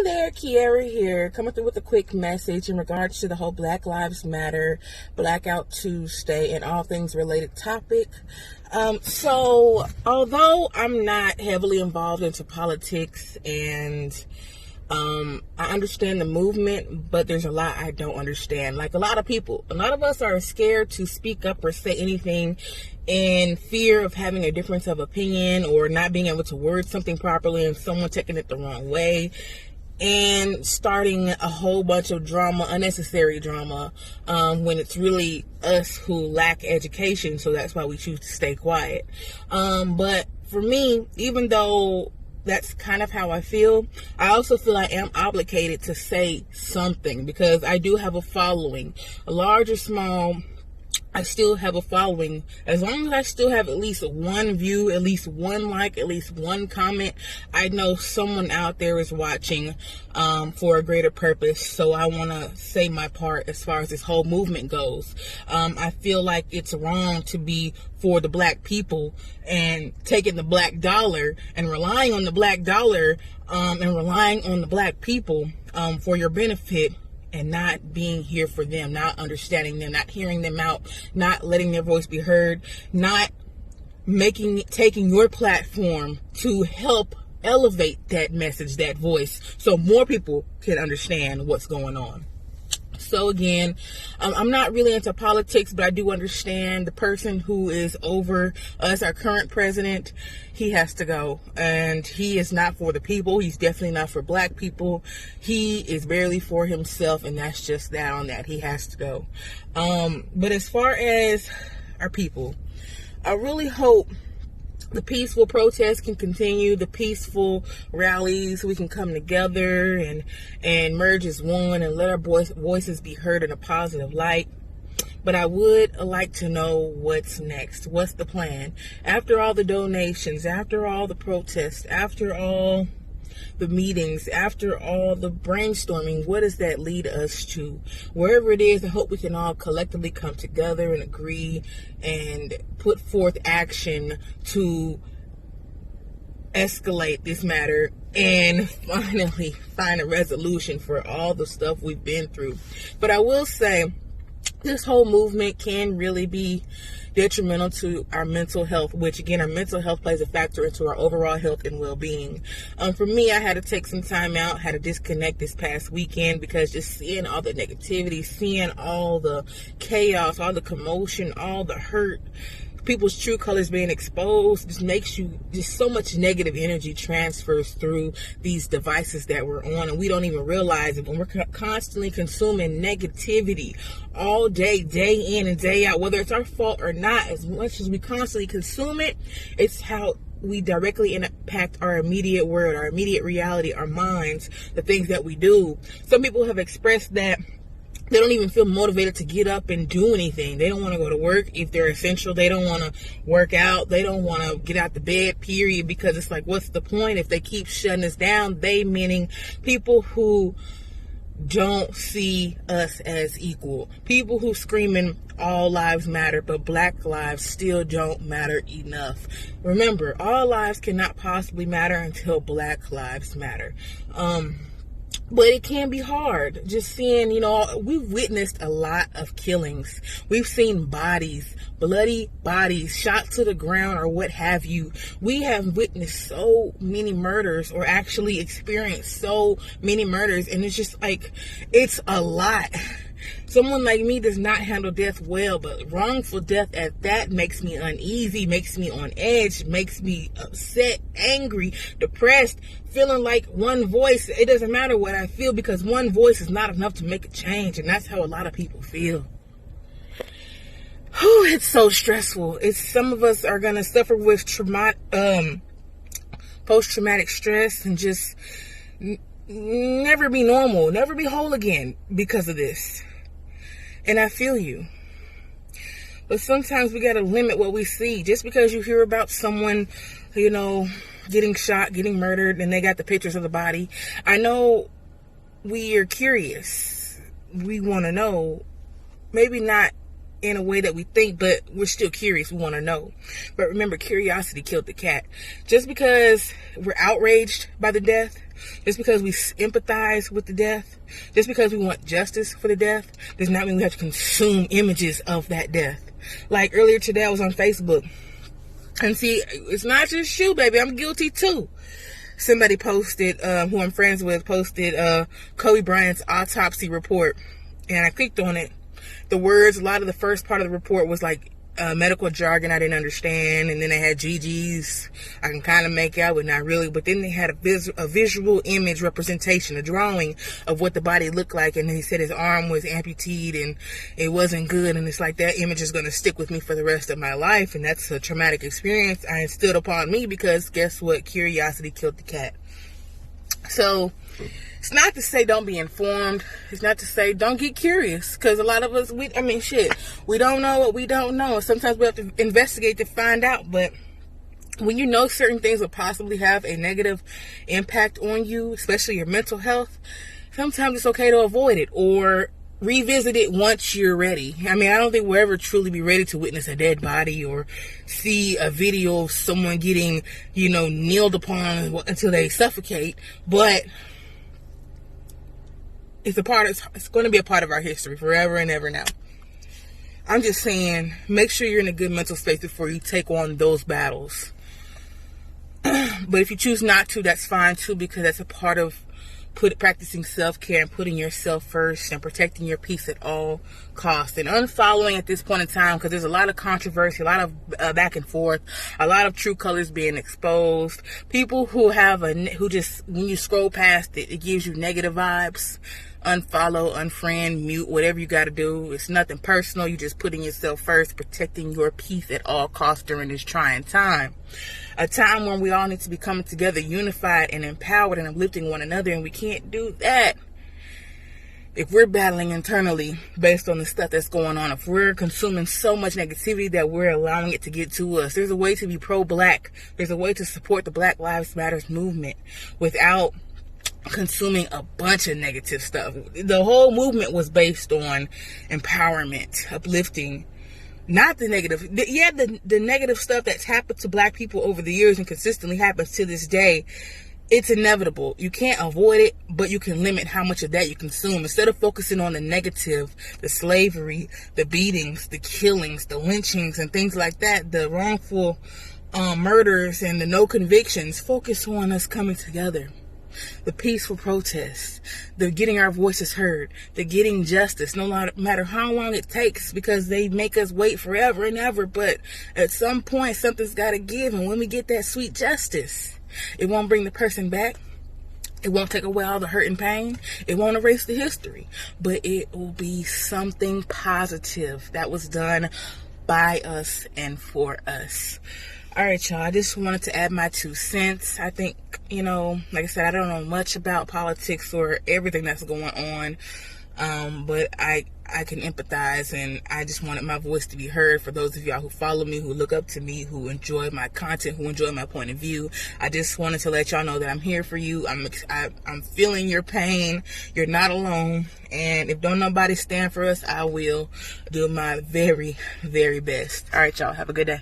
there, Kiara here, coming through with a quick message in regards to the whole Black Lives Matter, Blackout Tuesday, and all things related topic. So although I'm not heavily involved into politics and I understand the movement, but there's a lot I don't understand. Like a lot of us are scared to speak up or say anything in fear of having a difference of opinion or not being able to word something properly and someone taking it the wrong way and starting a whole bunch of drama, unnecessary drama, when it's really us who lack education. So that's why we choose to stay quiet. But for me, even though that's kind of how I feel, I also feel I am obligated to say something because I do have a following, large or small. I still have a following. As long as I still have at least one view, at least one like, at least one comment, I know someone out there is watching for a greater purpose. So I want to say my part as far as this whole movement goes. I feel like it's wrong to be for the black people and taking the black dollar and relying on the black dollar and relying on the black people for your benefit, and not being here for them, not understanding them, not hearing them out, not letting their voice be heard, not taking your platform to help elevate that message, that voice, so more people can understand what's going on. So again, I'm not really into politics, but I do understand the person who is over us, our current president. He has to go, and he is not for the people. He's definitely not for black people. He is barely for himself, and that's just that on that. He has to go. But as far as our people, I really hope the peaceful protests can continue, the peaceful rallies, we can come together and merge as one and let our voices be heard in a positive light. But I would like to know what's next. What's the plan? After all the donations, after all the protests, after all the meetings, after all the brainstorming, what does that lead us to? Wherever it is, I hope we can all collectively come together and agree and put forth action to escalate this matter and finally find a resolution for all the stuff we've been through. But I will say, this whole movement can really be detrimental to our mental health, which again, our mental health plays a factor into our overall health and well-being. For me, I had to take some time out, had to disconnect this past weekend because just seeing all the negativity, seeing all the chaos, all the commotion, all the hurt, people's true colors being exposed, just makes you, just so much negative energy transfers through these devices that we're on, and we don't even realize it. When we're constantly consuming negativity all day, day in and day out, whether it's our fault or not, as much as we constantly consume it, it's how we directly impact our immediate world, our immediate reality, our minds, the things that we do. Some people have expressed that they don't even feel motivated to get up and do anything. They don't want to go to work if they're essential. They don't want to work out. They don't want to get out the bed, period, because it's like, what's the point if they keep shutting us down? They meaning people who don't see us as equal. People who screaming all lives matter, but black lives still don't matter enough. Remember, all lives cannot possibly matter until black lives matter. But it can be hard just seeing, we've witnessed a lot of killings. We've seen bodies, bloody bodies, shot to the ground or what have you. We have witnessed so many murders, or actually experienced so many murders. And it's just like, it's a lot. Someone like me does not handle death well, but wrongful death at that makes me uneasy, makes me on edge, makes me upset, angry, depressed, feeling like one voice. It doesn't matter what I feel because one voice is not enough to make a change, and that's how a lot of people feel. Whew, it's so stressful. Some of us are going to suffer with post-traumatic stress and just never be normal, never be whole again because of this. And I feel you. But sometimes we got to limit what we see. Just because you hear about someone, getting shot, getting murdered, and they got the pictures of the body. I know we are curious. We want to know. Maybe not in a way that we think, but we're still curious. We want to know. But remember, curiosity killed the cat. Just because we're outraged by the death, just because we empathize with the death, just because we want justice for the death, does not mean we have to consume images of that death. Like earlier today, I was on Facebook. And see, it's not just you, baby. I'm guilty too. Somebody posted, who I'm friends with, posted Kobe Bryant's autopsy report. And I clicked on it. The words, a lot of the first part of the report was like medical jargon I didn't understand. And then they had GGs I can kind of make out, but not really. But then they had a visual image representation, a drawing of what the body looked like. And he said his arm was amputated and it wasn't good. And it's like, that image is going to stick with me for the rest of my life. And that's a traumatic experience I instilled upon me, because guess what? Curiosity killed the cat. So it's not to say don't be informed. It's not to say don't get curious, because a lot of us, we don't know what we don't know. Sometimes we have to investigate to find out. But when you know certain things will possibly have a negative impact on you, especially your mental health, sometimes it's okay to avoid it or revisit it once you're ready. I mean, I don't think we'll ever truly be ready to witness a dead body or see a video of someone getting, kneeled upon until they suffocate. But it's going to be a part of our history forever and ever now. I'm just saying, make sure you're in a good mental space before you take on those battles. But if you choose not to, that's fine too, because that's a part of practicing self-care and putting yourself first and protecting your peace at all costs. And unfollowing at this point in time, because there's a lot of controversy, a lot of back and forth, a lot of true colors being exposed. People who just, when you scroll past it, it gives you negative vibes. Unfollow, unfriend, mute, whatever you got to do. It's nothing personal. You're just putting yourself first, protecting your peace at all costs during this trying time. A time when we all need to be coming together, unified and empowered and uplifting one another. And we can't do that if we're battling internally based on the stuff that's going on. If we're consuming so much negativity that we're allowing it to get to us. There's a way to be pro-black. There's a way to support the Black Lives Matter movement without consuming a bunch of negative stuff. The whole movement was based on empowerment, uplifting, not the negative. The negative stuff that's happened to Black people over the years and consistently happens to this day. It's inevitable. You can't avoid it, but you can limit how much of that you consume. Instead of focusing on the negative, the slavery, the beatings, the killings, the lynchings, and things like that, the wrongful murders and the no convictions, focus on us coming together. The peaceful protests, the getting our voices heard, the getting justice, no matter how long it takes, because they make us wait forever and ever. But at some point, something's got to give. And when we get that sweet justice, it won't bring the person back. It won't take away all the hurt and pain. It won't erase the history. But it will be something positive that was done by us and for us. All right, y'all. I just wanted to add my 2 cents. I think, like I said, I don't know much about politics or everything that's going on. But I can empathize, and I just wanted my voice to be heard for those of y'all who follow me, who look up to me, who enjoy my content, who enjoy my point of view. I just wanted to let y'all know that I'm here for you. I'm feeling your pain. You're not alone. And if don't nobody stand for us, I will do my very, very best. All right, y'all. Have a good day.